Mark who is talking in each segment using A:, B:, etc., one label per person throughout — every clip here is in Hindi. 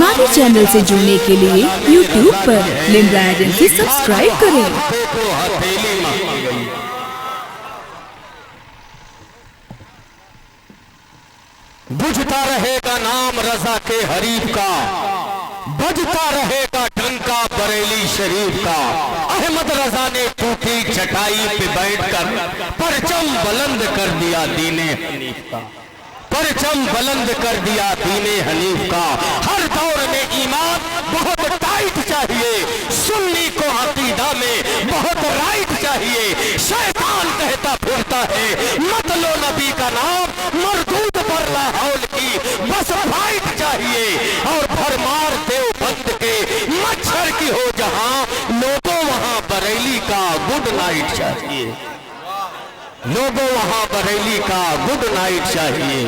A: हमारे चैनल से जुड़ने के लिए YouTube पर लिम्रा एजेंसी सब्सक्राइब करें।
B: बुझता रहेगा नाम रजा के हरीफ का, बजता रहेगा डंका बरेली शरीफ का। अहमद रजा ने टूटी चटाई पे बैठकर परचम बुलंद कर दिया दीने हनीफ का, परचम बुलंद कर दिया दीने हनीफ का। हर दौर में ईमान बहुत टाइट चाहिए, सुन्नी को अकीदा में बहुत राइट चाहिए। शैतान कहता फिरता है मत लो नबी का नाम, मरदूद पर लाहौल की बस फाइट चाहिए। और भरमार देवबंद के मच्छर की हो जहां, लोगों वहां बरेली का गुड नाइट चाहिए, लोगों वहां बरेली का गुड नाइट चाहिए।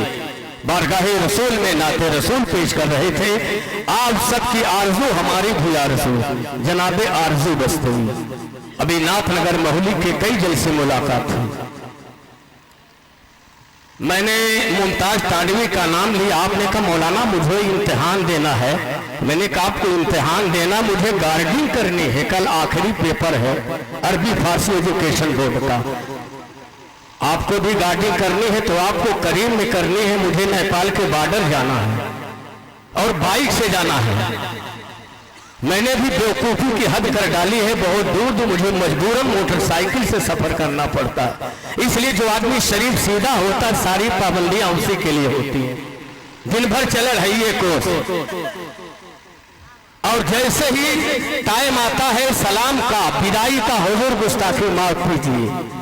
B: बारगाहे रसूल में नाते रसूल पेश कर रहे थे। आप सबकी आरजू हमारी भी आरजू, जनाबे आरजू बस्तवी। अभी नाथनगर महुली के कई जलसे मुलाकात हुई। मैंने मुमताज तांडवी का नाम लिया, आपने कहा मौलाना मुझे इम्तिहान देना है। मैंने कहा आपको इम्तिहान देना, मुझे गार्डिंग करनी है, कल आखिरी पेपर है अरबी फारसी एजुकेशन बोर्ड का। आपको भी गार्डिंग करनी है तो आपको करीम में करनी है, मुझे नेपाल के बॉर्डर जाना है और बाइक से जाना है। मैंने भी बेवकूफ़ी की हद कर डाली है, बहुत दूर दूर मुझे मजबूरन मोटरसाइकिल से सफर करना पड़ता है। इसलिए जो आदमी शरीफ सीधा होता है सारी पाबंदियां उसी के लिए होती हैं। दिन भर चले रहिए कोर्स, और जैसे ही टाइम आता है सलाम का, विदाई का, हुजूर गुस्ताखी माफ कीजिए।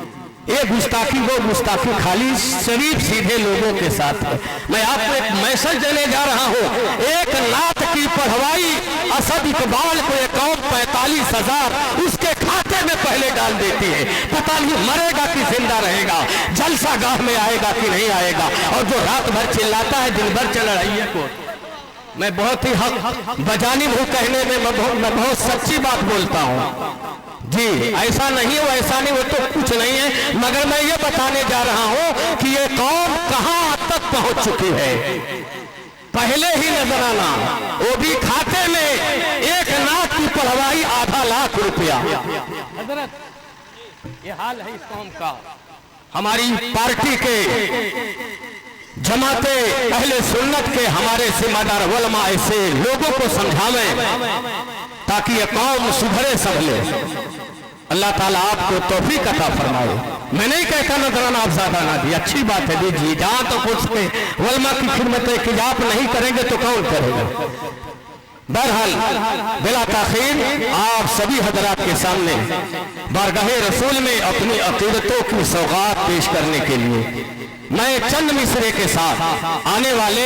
B: ये गुस्ताखी वो गुस्ताखी खाली शरीफ सीधे लोगों के साथ है। मैं आपको एक मैसेज देने जा रहा हूँ। एक नात की पढ़वाई असद इकबाल को अकाउंट 45,000 उसके खाते में पहले डाल देती है। पता नहीं मरेगा कि जिंदा रहेगा, जलसा गाह में आएगा कि नहीं आएगा। और जो रात भर चिल्लाता है दिन भर चल रही है को, मैं बहुत ही हक बजानिब हूँ कहने में, मैं बहुत सच्ची बात बोलता हूँ जी। ऐसा नहीं हो, ऐसा नहीं हो तो कुछ नहीं है, मगर मैं ये बताने जा रहा हूं कि ये कौम कहां तक पहुंच चुकी है। पहले ही नजराना, वो भी खाते में एक लाख की पढ़वाई आधा लाख रुपया। ये हाल है इस कौम का। हमारी पार्टी के जमाते पहले सुन्नत के हमारे जिम्मेदार उलमा ऐसे लोगों को समझावें ताकि ये कौम सुधरे संभले। अल्लाह ताला आपको तौफीक अता फरमाए। मैं नहीं कहता नजराना आप ज्यादा ना दी, अच्छी बात है दीजिए, जहां तो कुछ के उलमा की खिदमत है कि आप नहीं करेंगे तो कौन करेगा। बहरहाल बिला ताखीर आप सभी हजरात के सामने बारगाहे रसूल में अपनी अकीदतों की सौगात पेश करने के लिए मैं चंद मिसरे के साथ आने वाले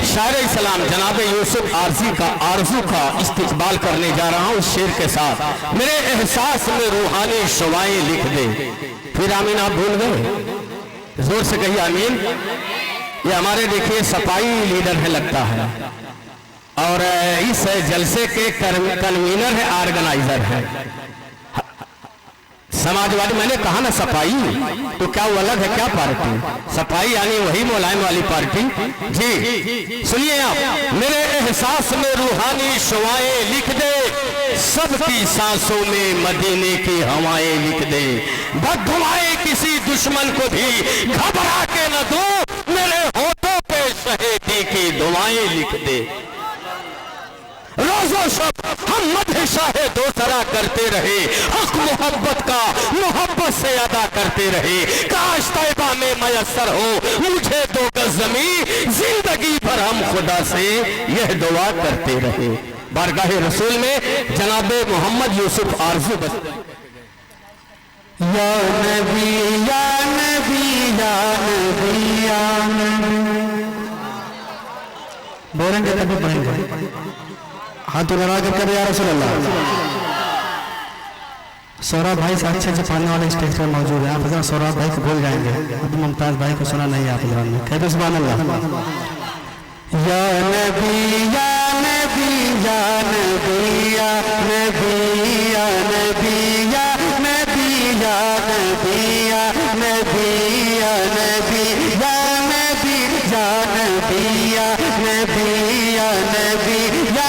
B: शायर इस्लाम जनाब यूसुफ आरजू का इस्तिकबाल करने जा रहा हूँ। इस शेर के साथ मेरे एहसास में रूहानी शवाएं लिख दे। फिर आमीन आप भूल गए, जोर से कहिए आमीन। ये हमारे देखिए सपाई लीडर है लगता है, और इस जलसे के कन्वीनर है, ऑर्गेनाइजर है समाजवादी। मैंने कहा ना सफाई, तो क्या वो अलग है क्या पार्टी? सफाई यानी वही मुलायम वाली पार्टी जी। सुनिए आप, मेरे एहसास में रूहानी शवाएं लिख दे, सबकी सांसों में मदीने की हवाएं लिख दे। बददुआएं किसी दुश्मन को भी घबरा के न दो, मेरे होठों पे शहीदी की दुआएं लिख दे। रोजो शब हम मदह शाहे दोसरा करते रहे, हक मोहब्बत का मोहब्बत से अदा करते रहे। काश तैबा में मयसर हो मुझे 2 गज ज़मीं, जिंदगी भर हम खुदा से यह दुआ करते रहे। बारगाहे रसूल में जनाबे मोहम्मद यूसुफ आरजू बस्तवी। या नबी या नबी या नबी या नबी, बोलेंगे तभी पढ़ेंगे। हाथ लगा कर कभी या रसूल अल्लाह। सौरभ भाई से अच्छे से पढ़ने वाले स्टेज पर मौजूद है। आप सौरभ भाई को भूल जाएंगे, अब मुमताज भाई को सुना नहीं आप लोगों ने। कहते सुभान अल्लाह। या नबी या नबी या नबी या नबी या नबी या नबी या नबी या नबी या नबी या नबी या नबी या नबी या नबी या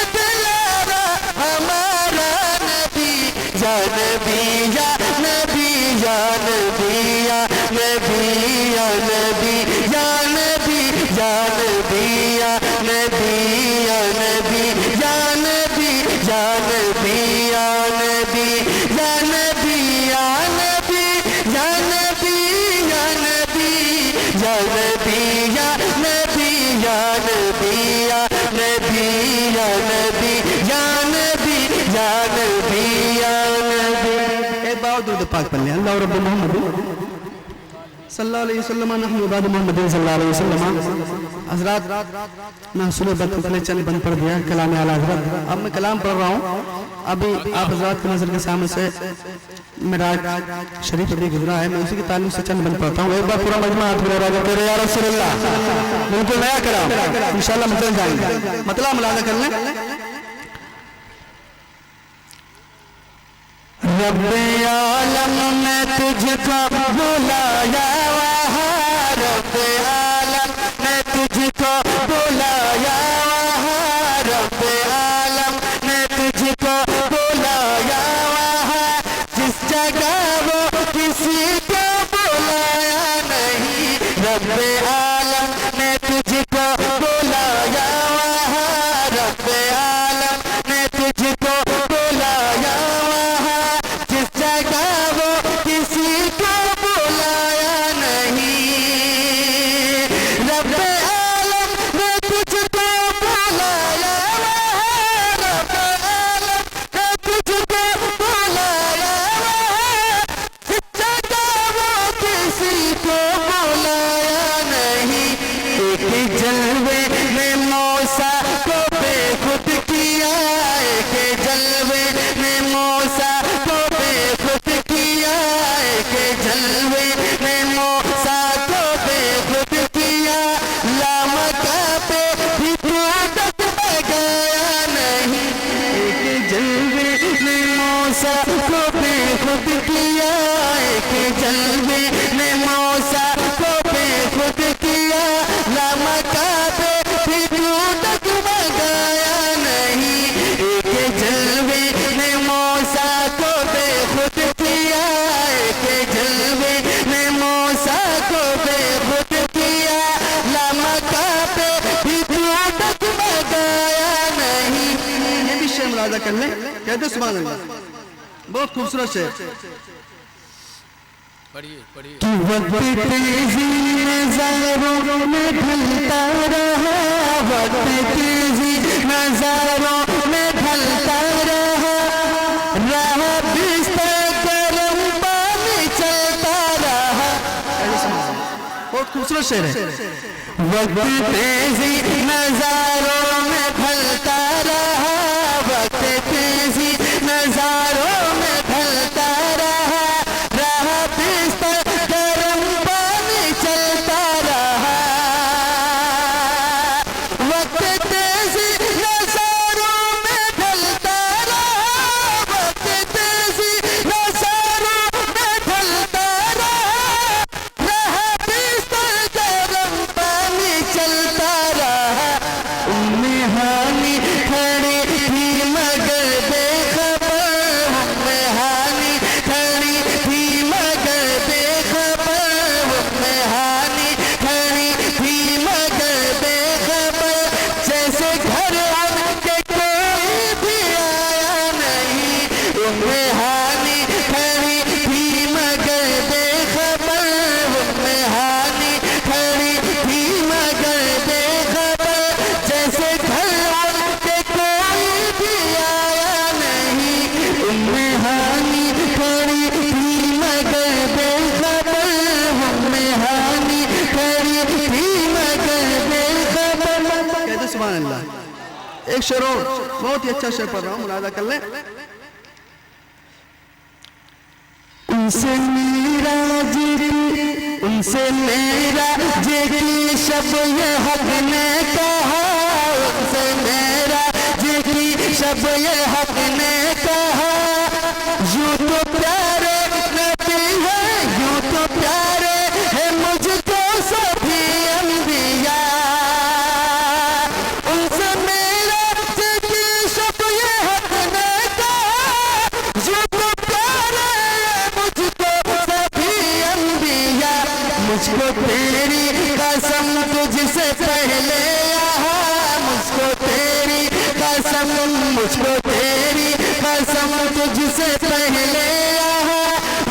C: पाक पढ़ लें। अल्लाह रब्बु मोहम्मद सल्लल्लाहु अलैहि वसल्लम नहनु इबाद मोहम्मद सल्लल्लाहु अलैहि वसल्लम। हजरात मैं सुनो बद पहले चंद बंद पढ़ दिया कलाम आला हजरत। अब मैं कलाम पढ़ रहा हूँ। अभी आप हजरात की नजर के सामने से मिराज शरीफ अभी गुजरा है, मैं उसी के ताल्लुक से चंद बंद पढ़ता हूँ। एक बार पूरा मजमा हाथ में लगा कर या रसूलुल्लाह बिल्कुल नया कलाम इंशाल्लाह मतलब जाएंगे। मतलब मुलाजा कर लें। रब्बे आलम ने तुझको बुलाया वहाँ, रब्बे आलम ने तुझको बुलाया वहाँ, रब्बे आलम ने तुझको बुलाया वहाँ, जिस जगह वो किसी को बुलाया नहीं, रब्बे आलम ने तुझको बुलाया वहाँ, रब्बे आलम ने तुझको बुलाया वहाँ, जिस जगह वो किसी को बुलाया नहीं, रब्बे आलम ने तुझको बुलाया वहाँ, रब्बे आलम ने तुझको बुलाया वहाँ, जिस जगह वो किसी को बुलाया नहीं। एक जलवे में मौसा को बेखुद किया, एक जलवे में मौसा को बेखुद किया, एक जलवे में मौसा को बेखुद किया, लामका पे भी तू डगमगाया नहीं, एक जलवे में मौसा को बेखुद किया, एक जलवे में मौसा को बेखुद किया, लामका पे भी तू डगमगाया नहीं, एक जलवे ने मौसा को बेखुद किया, एक जलवे ने मौसा को बेखुद किया, लामका पे भी तू डगमगाया नहीं। ये भी शेर मुलाजा कर लें, कहते सुभान अल्लाह, बहुत खूबसूरत शेर। कि वक्त तेजी नज़ारों में ढलता रहा, वक्त तेजी नज़ारों में ढलता रहा, राह बिस्तर गरम पानी चलता रहा। बहुत खूबसूरत शेर है। वक्त तेजी नज़ारों में ढलता रहा, वक्त तेजी नज़ारों में ढलता रहा, राह बिस्तर गरम पानी चलता रहा, वक्त तेजी नज़ारों में ढलता रहा, वक्त तेजी नज़ारों में ढलता रहा, राह बिस्तर गरम पानी चलता रहा। उम्मे हानी खड़ी थी मगर बेखबर, उम्मे हानी खड़ी थी मगर बेखबर, उम्मे हानी खड़ी थी मगर बेखबर, जैसे घर उनके कोई भी आया नहीं, उम्मे हानी खड़ी थी मगर बेखबर, उम्मे हानी खड़ी थी मगर बेखबर, जैसे घर उनके कोई भी आया नहीं, उम्मे हानी खड़ी थी मगर बेखबर, उम्मे हानी खड़ी थी मगर बेखबर। कहते सुभान अल्लाह। एक शेर और बहुत ही अच्छा शेर पढ़ रहा हूँ, मुलाजा कर लें। उनसे मेरा जिक्र, उनसे मेरा जिक्र शब ये हक ने कहा, उनसे मेरा जिक्र शब ये हक ने कहा, यूं तो प्यारे नबी है, यूं तो प्यारे है मुझको सभी अंबिया, उनसे मेरा जिक्र शब ये हक ने कहा, यूं तो प्यारे है मुझको सभी अंबिया, मुझको तेरी कसम तुझसे पहले यहाँ, मुझको तेरी कसम, मुझको तेरी कसम तुझसे पहले यहाँ,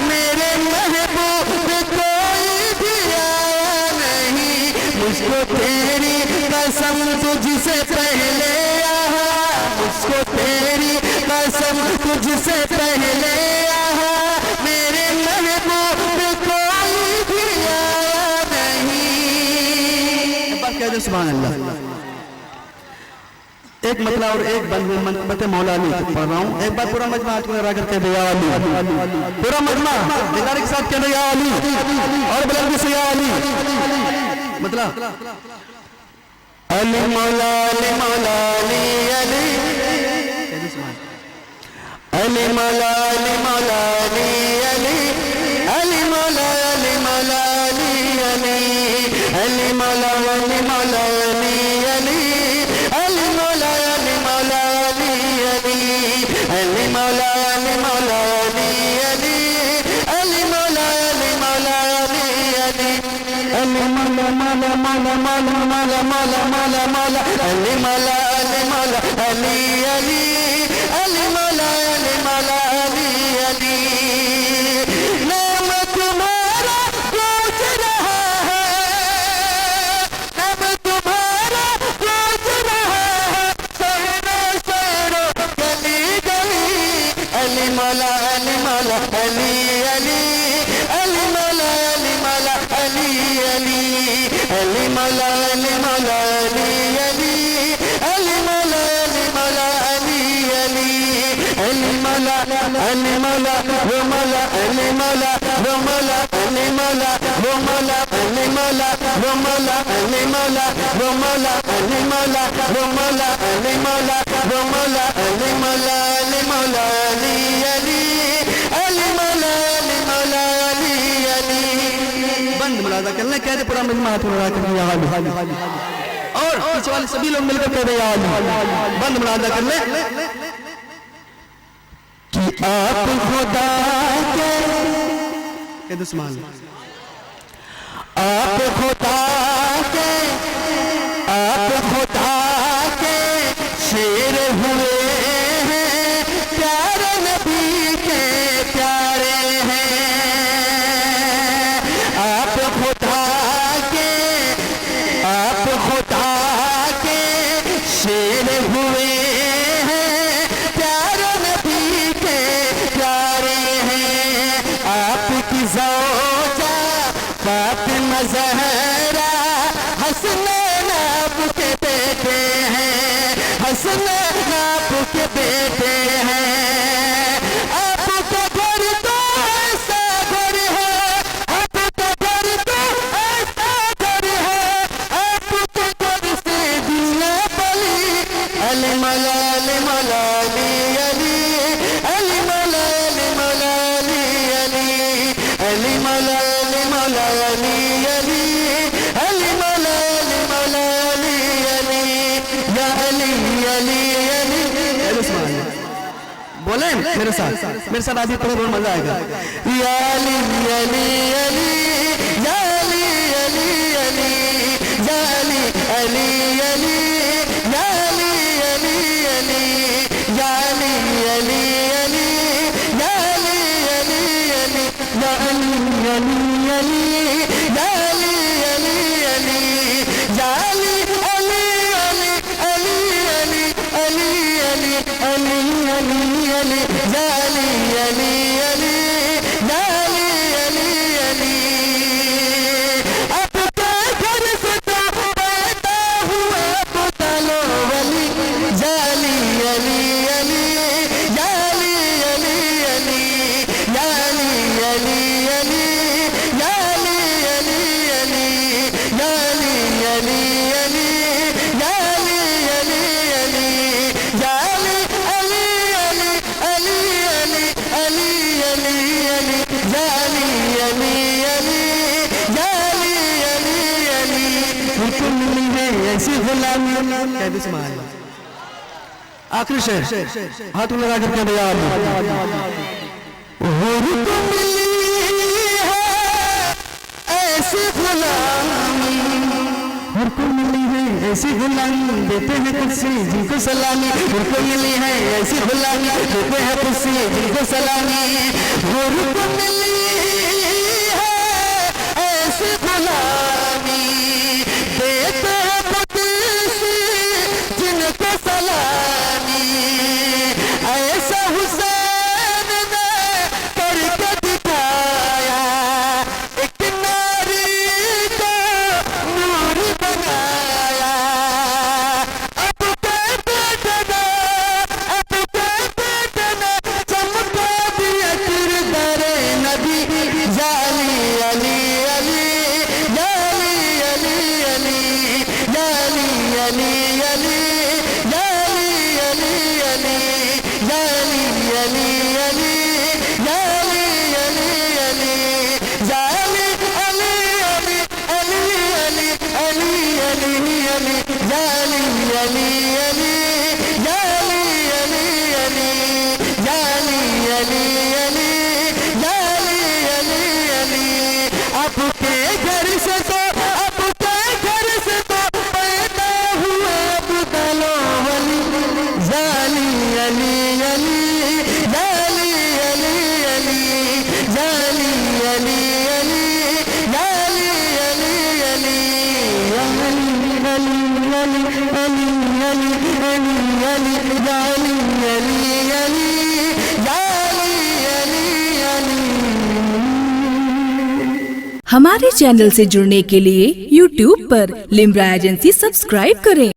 C: मेरे महबूब कोई भी आया नहीं, मुझको तेरी कसम तुझसे पहले यहाँ, मुझको तेरी कसम तुझसे पहले यहाँ, मेरे सुभान अल्लाह। एक मतला और एक बंद मौला अली पढ़ रहा हूँ। एक बार पूरा मजमा हाथ में लगा करके या अली, पूरा मजमा दिलारे के साथ कहते या अली और बुलंदी से या अली। मतलब अली मौला अली मौला अली अली अली मौला अली मौला अली अली अली मौला अली मौला अली अली अली मौला अली मौला अली अली अली मौला अली मौला अली अली अली मौला अली मौला अली अली अली मौला अली मौला अली अली अली मौला मौला मौला मौला मौला मौला मौला मौला अली मौला अली मौला अली अली अली मौला अली मौला अली अली। नाम तुम्हारा गूंज रहा है, नाम तुम्हारा गूंज रहा है शहरों शहरों गली गली। अली मौला अली मौला अली अली अली मौला अली मौला अली अली अली मौला अली मौला अली अली अली मौला अली मौला अली अली अली मौला अली मौला वो मौला अली मौला वो मौला अली मौला वो मौला अली मौला वो मौला अली मौला वो मौला अली मौला वो मौला अली मौला वो मौला अली मौला अली मौला अली अली अली मौला अली मौला अली अली। बंद मुलाजा करना कहते पूरा मजमा हाथ में लगा कर या अली और पीछे वाले सभी लोग मिलकर कहते या अली। बंद मुलाजा कर ले कि आप खुदा के दुश्मन, आप खुदा के, आप खुदा के शेर हुए हैं, प्यारे नबी के प्यारे हैं। आप खुदा के, आप खुदा के शेर हुए हैं, प्यारे नबी के प्यारे हैं। आपकी ज़ौजा फातिमा ज़हरा हसनैन आपके बेटे हैं, हसनैन आपके बेटे हैं। आपका घर तो ऐसा घर है, आपका घर तो ऐसा घर है, आपके घर से दिल न बली। अली मौला अली मौला अली अली अली मौला अली मौला अली अली अली मौला अली मौला अली अली अली मौला अली मौला अली अली या अली अली अली। बोले मेरे साथ आदि पढ़े बहुत मजा आएगा। या अली अली अली या अली अली अली या अली अली अली या अली अली अली या अली अली अली या अली अली अली या अली अली अली या अली अली अली या अली अली अली अली अली अली अली अली अली अली या अली अली अली या अली अली अली। आपके घर से तो पैदा हुआ पुतलो वली या अली अली अली या अली अली अली या अली अली अली या अली अली अली या अली अली अली या अली अली अली या अली अली अली अली अली अली अली अली या अली अली अली या अली अली अली। हुक्म मिली है ऐसी गुलामी कह बिस्मिल्लाह। आखिरी शेर हाथ में लगा करके दिया हुक्म मिली है ऐसी गुलामी, हुक्म मिली है ऐसी गुलामी देते हैं कुर्सी जिनको सलामी। हुक्म मिली है ऐसी गुलामी देते हैं कुर्सी जिनको सलामी। हुक्म मिली है ऐसी गुलामी देते हैं कुर्सी जिनको सलामी। ऐसा हुसैन ने करके दिखाया, एक नारी को नूर बनाया। जाली अली अली जाली अली अली जाली अली अली अली अली अली अली जाली अली अली जाली अली अली जाली अली अली जाली अली अली आपके घर से तो आपके घर से तो पैदा हुआ अब्दुल वली जाली अली अली जाली अली अली जाली अली अली जाली अली अली अली अली अली अली अली अली जाली अली अली जाली अली अली।
A: हमारे चैनल से जुड़ने के लिए YouTube पर लिम्रा एजेंसी सब्सक्राइब करें।